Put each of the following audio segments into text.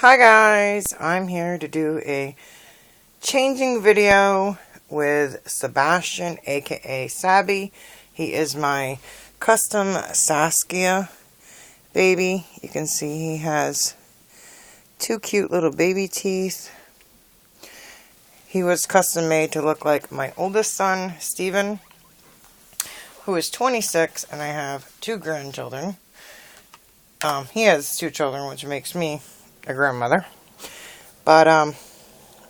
Hi guys, I'm here to do a changing video with Sebastian, aka Sabby. He is my custom Saskia baby. You can see he has two cute little baby teeth. He was custom made to look like my oldest son, Steven, who is 26, and I have two grandchildren. He has two children, which makes me a grandmother. But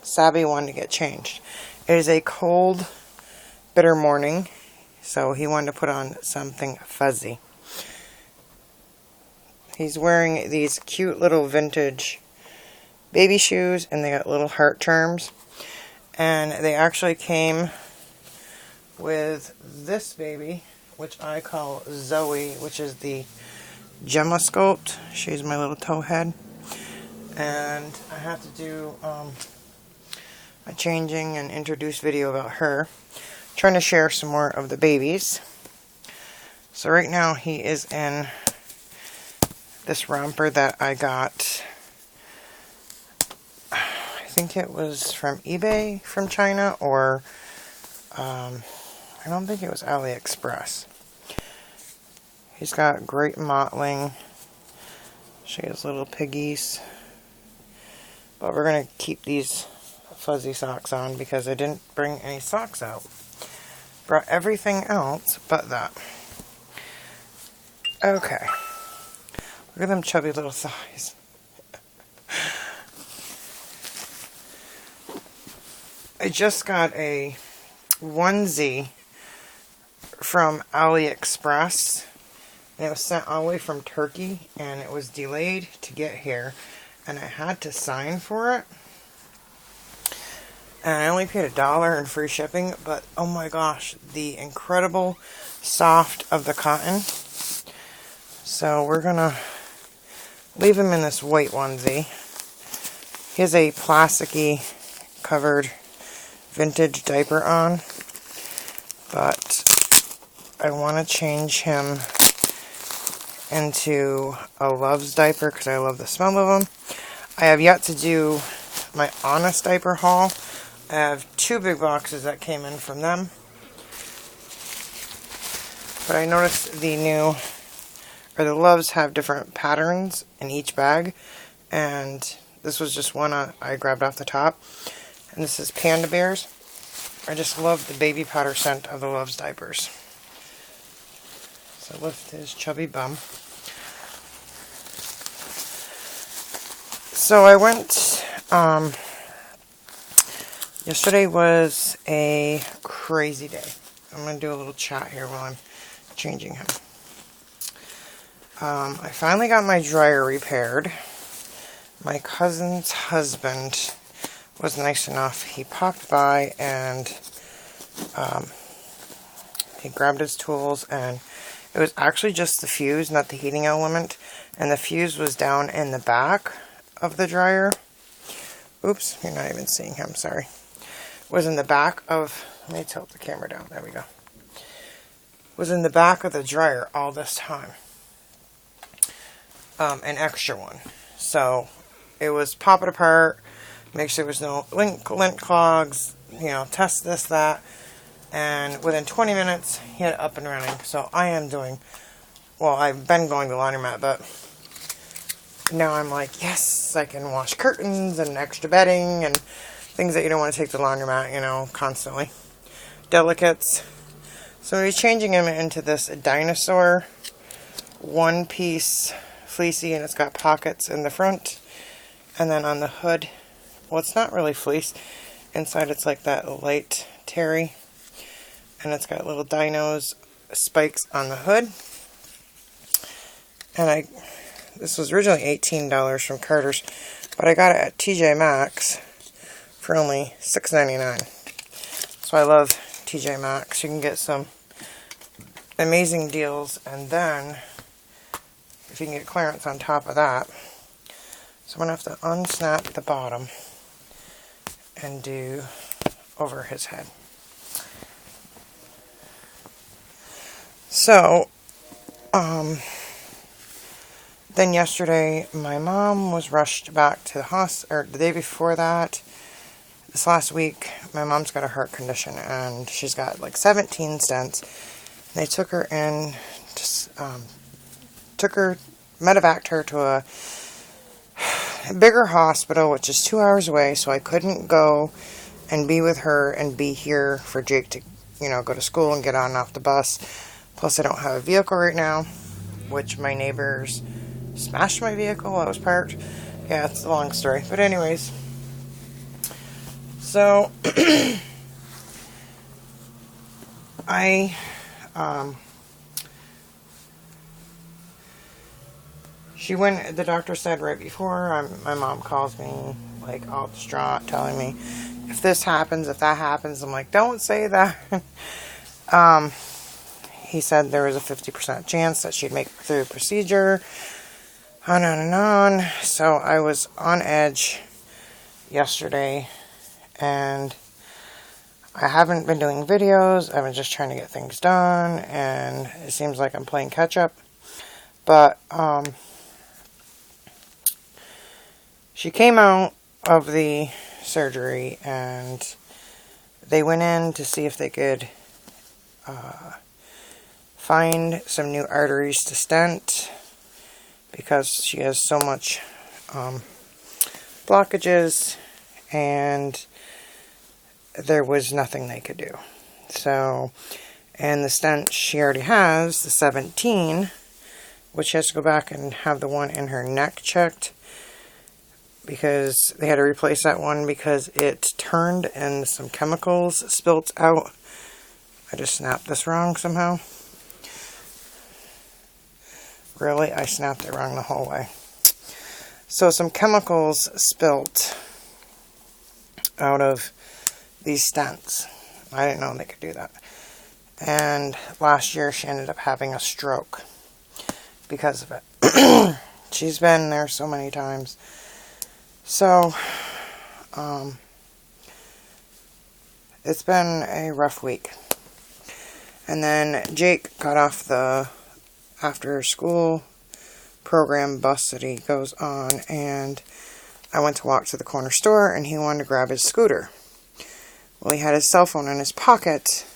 Sabby wanted to get changed. It is a cold, bitter morning, so he wanted to put on something fuzzy. He's wearing these cute little vintage baby shoes, and they got little heart charms. And they actually came with this baby, which I call Zoe, which is the Gemma sculpt. She's my little toe head. And I have to do a changing and introduce video about her. I'm trying to share some more of the babies. So right now he is in this romper that I got. I think it was from eBay from China, or I don't think it was AliExpress. He's got great mottling. She has little piggies. But we're going to keep these fuzzy socks on because I didn't bring any socks out. Brought everything else but that. Okay. Look at them chubby little thighs. I just got a onesie from AliExpress. And it was sent all the way from Turkey, and it was delayed to get here. And I had to sign for it. And I only paid $1 in free shipping, but oh my gosh, the incredible soft of the cotton. So we're gonna leave him in this white onesie. He has a plasticky covered vintage diaper on, but I want to change him into a Love's diaper because I love the smell of them. I have yet to do my Honest diaper haul. I have 2 big boxes that came in from them. But I noticed the Loves have different patterns in each bag. And this was just one I grabbed off the top. And this is Panda Bears. I just love the baby powder scent of the Love's diapers. So lift his chubby bum. So I went, yesterday was a crazy day. I'm going to do a little chat here while I'm changing him. I finally got my dryer repaired. My cousin's husband was nice enough. He popped by and he grabbed his tools, and it was actually just the fuse, not the heating element. And the fuse was down in the back of the dryer. Oops, you're not even seeing him, sorry. Was in the back of, let me tilt the camera down, there we go. Was in the back of the dryer all this time. An extra one. So, it was pop it apart, make sure there was no lint clogs, test this, that. And within 20 minutes, he had it up and running. So I am doing, well, I've been going to the laundromat, but now I'm like, yes, I can wash curtains and extra bedding and things that you don't want to take to the laundromat, constantly. Delicates. So he's changing him into this dinosaur one-piece fleecy, and it's got pockets in the front. And then on the hood, well, it's not really fleece. Inside it's like that light terry. And it's got little dinos, spikes on the hood. And this was originally $18 from Carter's, but I got it at TJ Maxx for only $6.99. So I love TJ Maxx. You can get some amazing deals, and then if you can get clearance on top of that. So I'm going to have to unsnap the bottom and do over his head. So, Then yesterday, my mom was rushed back to the hospital, or the day before that, this last week, my mom's got a heart condition, and she's got like 17 stents. They took her in, medevaced her to a bigger hospital, which is 2 hours away, so I couldn't go and be with her and be here for Jake to, go to school and get on and off the bus. Plus, I don't have a vehicle right now, which my neighbors smashed my vehicle while I was parked. Yeah, it's a long story. But anyways, so the doctor said right before, my mom calls me, like, all distraught, telling me, if this happens, if that happens. I'm like, don't say that. He said there was a 50% chance that she'd make it through the procedure, on and on. So I was on edge yesterday, and I haven't been doing videos. I've been just trying to get things done, and it seems like I'm playing catch up. But she came out of the surgery, and they went in to see if they could find some new arteries to stent, because she has so much blockages, and there was nothing they could do. So, and the stent she already has, the 17, which she has to go back and have the one in her neck checked, because they had to replace that one because it turned and some chemicals spilt out. I just snapped this wrong somehow. Really, I snapped it wrong the whole way. So some chemicals spilt out of these stents. I didn't know they could do that. And last year she ended up having a stroke because of it. She's been there so many times. So, it's been a rough week. And then Jake got off the after school program bus that he goes on, and I went to walk to the corner store, and he wanted to grab his scooter. Well, he had his cell phone in his pocket,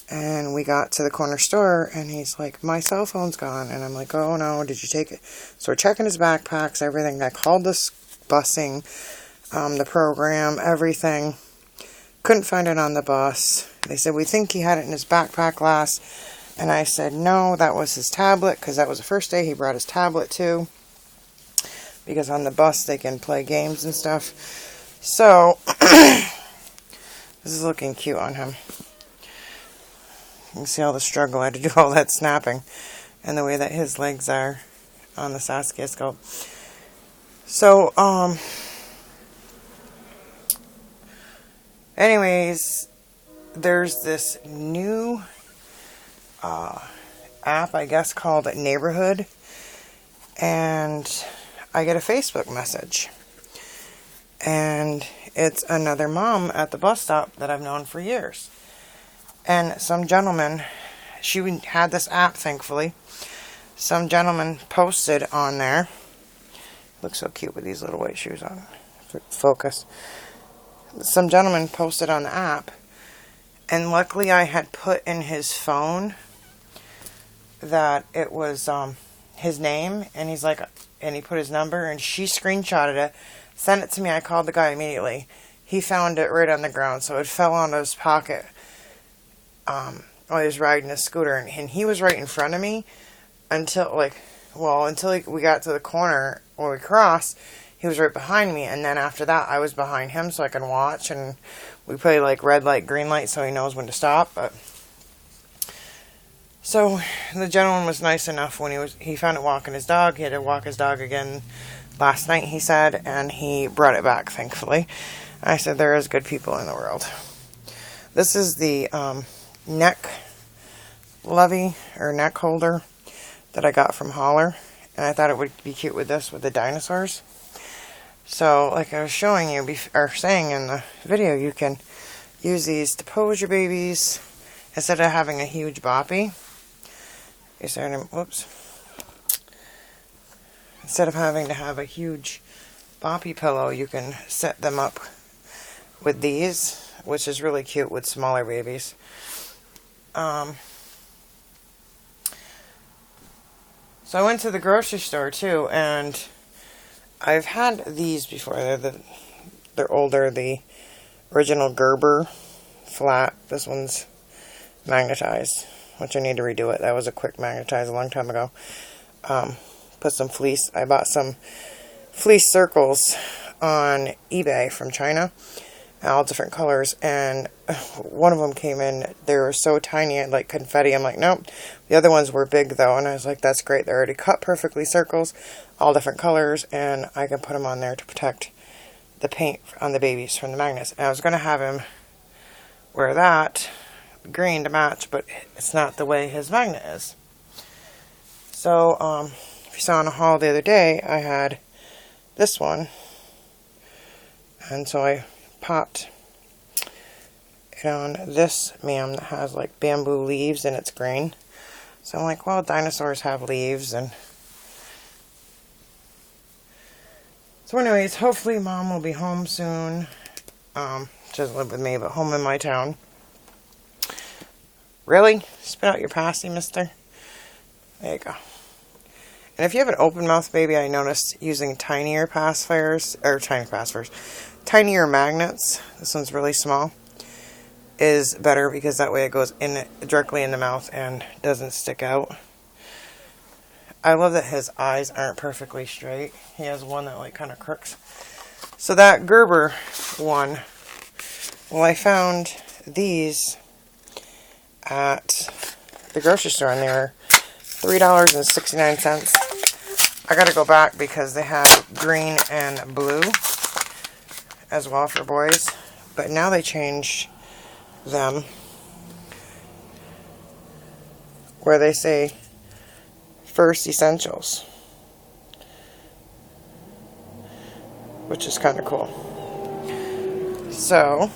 and we got to the corner store, and he's like, my cell phone's gone. And I'm like, oh no, did you take it? So we're checking his backpacks, everything. I called this busing, the program, everything. Couldn't find it on the bus. They said, we think he had it in his backpack last. And I said, no, that was his tablet, because that was the first day he brought his tablet too. Because on the bus they can play games and stuff. So, this is looking cute on him. You can see all the struggle. I had to do all that snapping. And the way that his legs are on the Saskia scope. So, anyways, there's this new app, I guess, called Neighborhood, and I get a Facebook message, and it's another mom at the bus stop that I've known for years, and some gentleman, she had this app, thankfully, some gentleman posted on there, looks so cute with these little white shoes on, focus, some gentleman posted on the app, and luckily I had put in his phone that it was his name, and he's like, and he put his number, and she screenshotted it, sent it to me. I called the guy immediately. He found it right on the ground, so it fell out of his pocket while he was riding his scooter, and he was right in front of me until we got to the corner where we crossed. He was right behind me, and then after that I was behind him so I could watch, and we play like red light, green light, so he knows when to stop. But so the gentleman was nice enough when he found it walking his dog. He had to walk his dog again last night, he said, and he brought it back, thankfully. I said, there is good people in the world. This is the neck lovey, or neck holder, that I got from Holler, and I thought it would be cute with this, with the dinosaurs. So, like I was showing you, or saying in the video, you can use these to pose your babies instead of having a huge boppy. Whoops. instead of having to have a huge boppy pillow, you can set them up with these, which is really cute with smaller babies. So I went to the grocery store too, and I've had these before. They're older. The original Gerber flat. This one's magnetized, which I need to redo it. That was a quick magnetize a long time ago. Put some fleece. I bought some fleece circles on eBay from China, all different colors, and one of them came in. They were so tiny, like confetti. I'm like, nope. The other ones were big though, and I was like, that's great. They're already cut perfectly, circles, all different colors, and I can put them on there to protect the paint on the babies from the magnets. And I was going to have him wear that green to match, but it's not the way his magnet is. So, if you saw in a haul the other day, I had this one, and so I popped it on this ma'am that has like bamboo leaves and it's green. So I'm like, well, dinosaurs have leaves. And so anyways, hopefully Mom will be home soon. She doesn't live with me, but home in my town. Really? Spit out your passy, mister. There you go. And if you have an open mouth baby, I noticed using tinier pacifiers, tinier magnets, this one's really small, is better because that way it goes in directly in the mouth and doesn't stick out. I love that his eyes aren't perfectly straight. He has one that like kind of crooks. So that Gerber one, well, I found these at the grocery store and they were $3.69. I gotta go back because they have green and blue as well for boys, but now they changed them where they say first essentials, which is kind of cool. So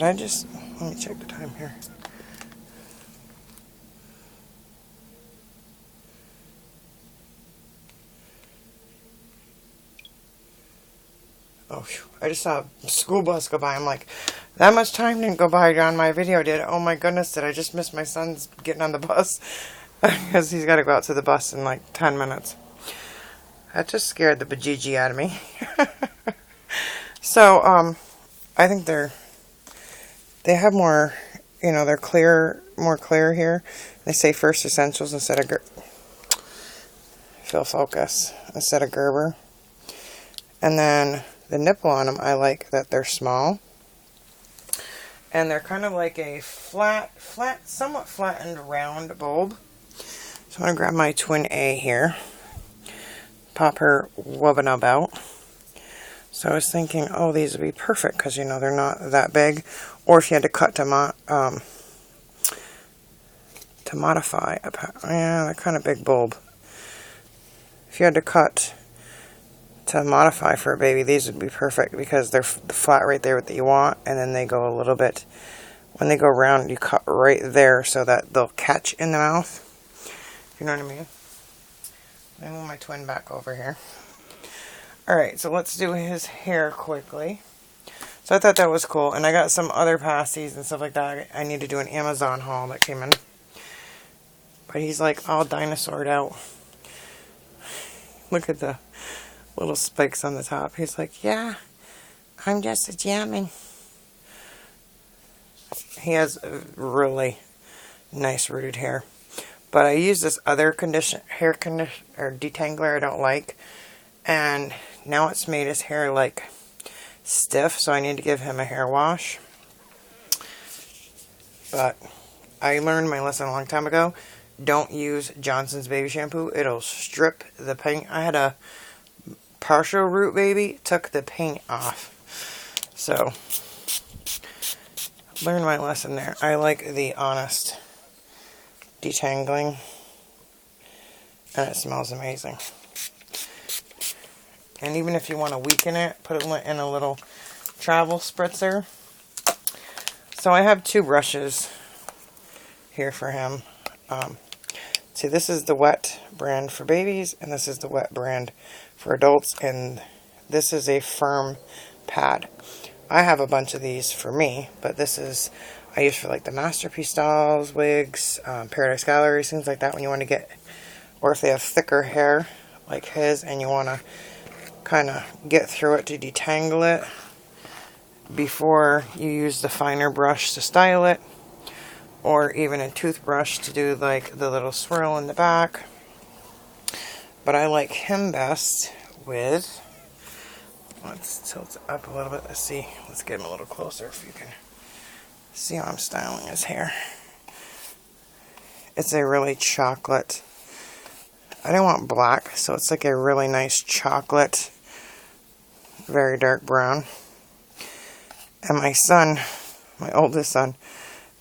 let me check the time here. Oh, phew. I just saw a school bus go by. I'm like, that much time didn't go by on my video, did it? Oh my goodness, did I just miss my son's getting on the bus? Because he's got to go out to the bus in like 10 minutes. That just scared the bejeejee out of me. So, I think they have more, they're more clear here. They say first essentials instead of fill focus instead of Gerber. And then the nipple on them, I like that they're small. And they're kind of like a somewhat flattened round bulb. So I'm going to grab my twin A here. Pop her Wubbanub out. So I was thinking, oh, these would be perfect because, they're not that big. Or if you had to cut to modify. Yeah, they're kind of big bulb. If you had to cut to modify for a baby, these would be perfect because they're flat right there that you want, and then they go a little bit, when they go around, you cut right there so that they'll catch in the mouth. You know what I mean? I move my twin back over here. Alright, so let's do his hair quickly. So I thought that was cool, and I got some other pasties and stuff like that. I need to do an Amazon haul that came in. But he's like all dinosaured out. Look at the little spikes on the top. He's like, yeah, I'm just a jamming. He has really nice rooted hair. But I use this other hair conditioner or detangler I don't like. And now it's made his hair like stiff, so I need to give him a hair wash. But I learned my lesson a long time ago. Don't use Johnson's baby shampoo. It'll strip the paint. I had a partial root baby, took the paint off. So, learned my lesson there. I like the Honest detangling. And it smells amazing. And even if you want to weaken it, put it in a little travel spritzer. So I have two brushes here for him. See, this is the wet brand for babies, and this is the wet brand for adults, and this is a firm pad. I have a bunch of these for me, but this is, I use for like the Masterpiece dolls, wigs, Paradise Galleries, things like that when you want to get, or if they have thicker hair like his and you want to kind of get through it to detangle it before you use the finer brush to style it, or even a toothbrush to do like the little swirl in the back. But I like him best with, let's tilt it up a little bit, let's see, let's get him a little closer if you can see how I'm styling his hair. It's a really chocolate, I don't want black, so it's like a really nice chocolate, very dark brown. And my son, my oldest son,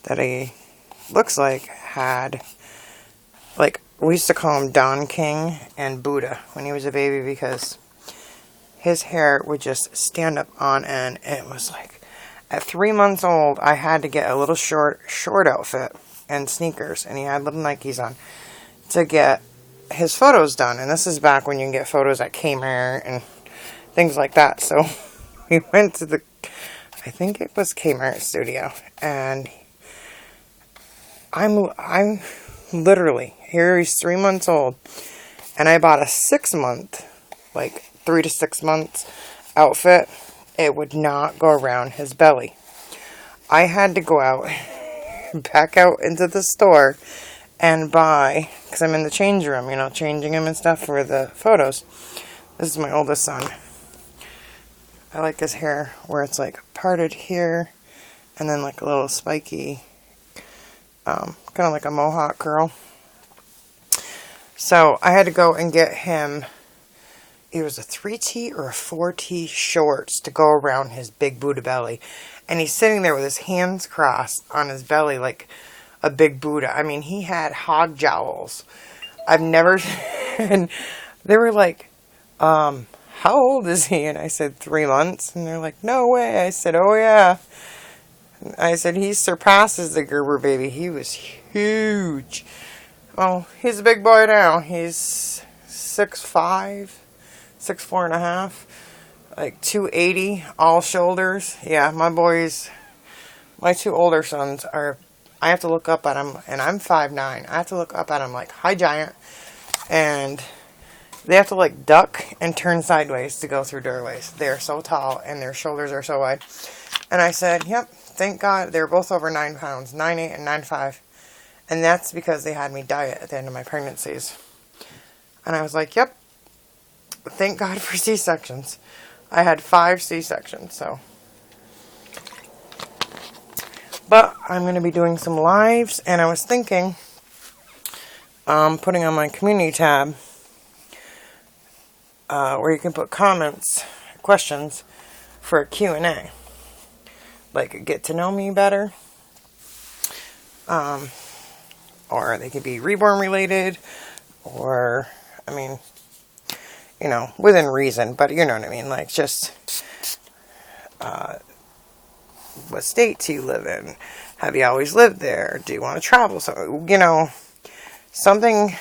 that he looks like, had, like, we used to call him Don King and Buddha when he was a baby, because his hair would just stand up on end. It was like, at 3 months old, I had to get a little short outfit and sneakers, and he had little Nikes on, to get his photos done. And this is back when you can get photos at Kmart and things like that. So we went to the, I think it was Kmart studio, and I'm literally, here he's 3 months old, and I bought a 6-month, like 3 to 6 months outfit. It would not go around his belly. I had to go out, back out into the store and buy, because I'm in the change room, you know, changing him and stuff for the photos. This is my oldest son. I like his hair where it's like parted here and then like a little spiky, kind of like a mohawk curl. So I had to go and get him, it was a 3T or a 4T shorts to go around his big Buddha belly. And he's sitting there with his hands crossed on his belly like a big Buddha. I mean, he had hog jowls. I've never, and they were like, how old is he? And I said, 3 months. And they're like, no way. I said, oh yeah. I said, he surpasses the Gerber baby. He was huge. Well, he's a big boy now. He's 6'5", 6'4.5", like 280, all shoulders. Yeah, my 2 older sons are, I have to look up at them, and I'm 5'9". I have to look up at them like, hi giant. And they have to like duck and turn sideways to go through doorways. They're so tall and their shoulders are so wide. And I said, yep, thank God they're both over 9 pounds, 9'8" and 9'5". And that's because they had me diet at the end of my pregnancies. And I was like, yep, thank God for C-sections. I had 5 C-sections, so. But I'm going to be doing some lives, and I was thinking, putting on my community tab, where you can put comments, questions for a Q&A. Like, get to know me better. Or they could be reborn related. Or, I mean, you know, within reason. But you know what I mean. Like, just, what state do you live in? Have you always lived there? Do you want to travel? So, you know, something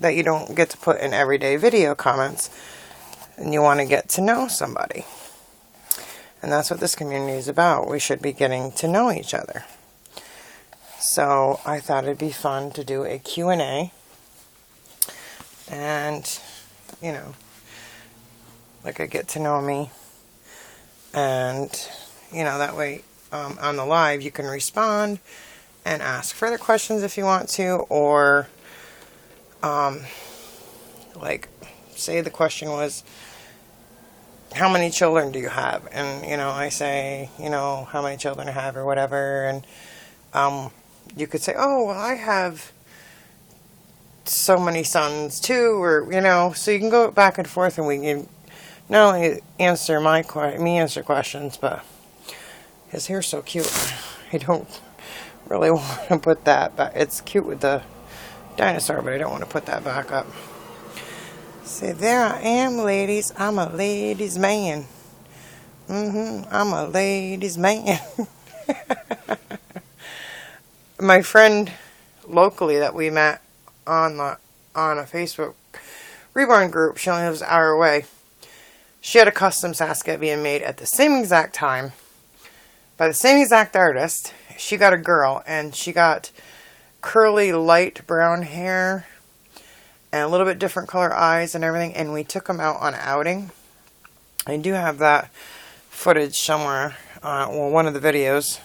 that you don't get to put in everyday video comments. And you want to get to know somebody. And that's what this community is about. We should be getting to know each other. So I thought it'd be fun to do a Q&A. And, you know, like a get to know me. And, you know, that way on the live you can respond and ask further questions if you want to. Or, like, say the question was, how many children do you have? And, you know, I say, you know, how many children I have or whatever. And you could say, oh, well, I have so many sons too. Or, you know, so you can go back and forth, and we can not only answer answer questions, but his hair's so cute. I don't really want to put that back. It's cute with the dinosaur, but I don't want to put that back up. See, there I am, ladies. I'm a ladies' man. I'm a ladies' man. My friend locally that we met on a Facebook reborn group. She only lives an hour away. She had a custom Saskia being made at the same exact time by the same exact artist. She got a girl, and she got curly light brown hair and a little bit different color eyes and everything, and we took them out on outing. I do have that footage somewhere, well, one of the videos.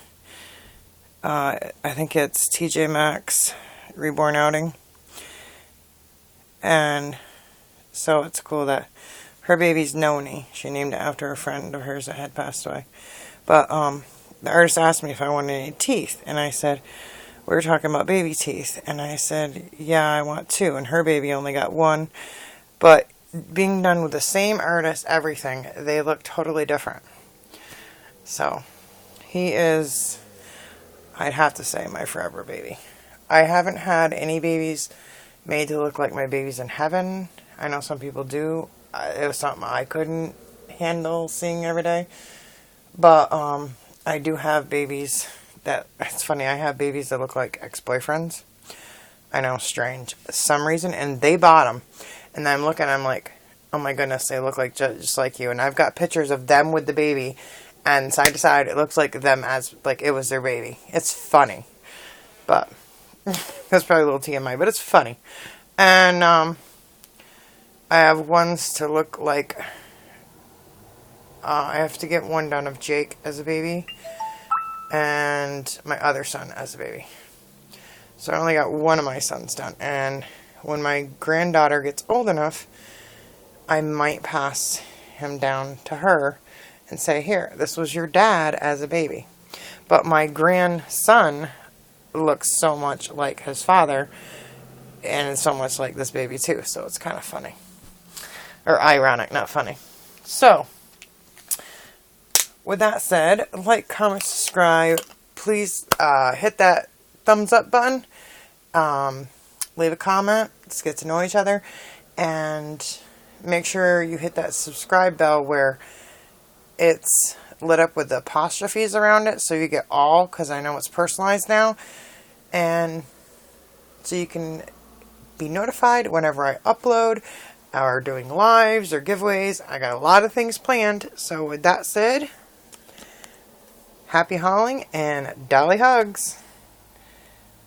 I think it's TJ Maxx reborn outing. And so it's cool that her baby's Noni. She named it after a friend of hers that had passed away. But the artist asked me if I wanted any teeth, and I said, we were talking about baby teeth, and I said, yeah, I want 2, and her baby only got 1. But being done with the same artist, everything, they look totally different. So he is, I'd have to say, my forever baby. I haven't had any babies made to look like my babies in heaven. I know some people do. It was something I couldn't handle seeing every day. But I do have babies that, it's funny, I have babies that look like ex-boyfriends. I know, strange. For some reason, and they bought them. And I'm looking, I'm like, oh my goodness, they look like just like you. And I've got pictures of them with the baby, and side to side, it looks like them as, like it was their baby. It's funny. But, that's probably a little TMI, but it's funny. And, I have ones to look like, I have to get one done of Jake as a baby, and my other son as a baby. So I only got one of my sons done, and when my granddaughter gets old enough, I might pass him down to her and say, here, this was your dad as a baby. But my grandson looks so much like his father, and so much like this baby too, so it's kind of funny. Or ironic, not funny. So, with that said, like, comment, subscribe. Please hit that thumbs up button. Leave a comment. Let's get to know each other. And make sure you hit that subscribe bell where it's lit up with the apostrophes around it, so you get all, because I know it's personalized now. And so you can be notified whenever I upload, or doing lives or giveaways. I got a lot of things planned. So with that said, happy hauling and dolly hugs.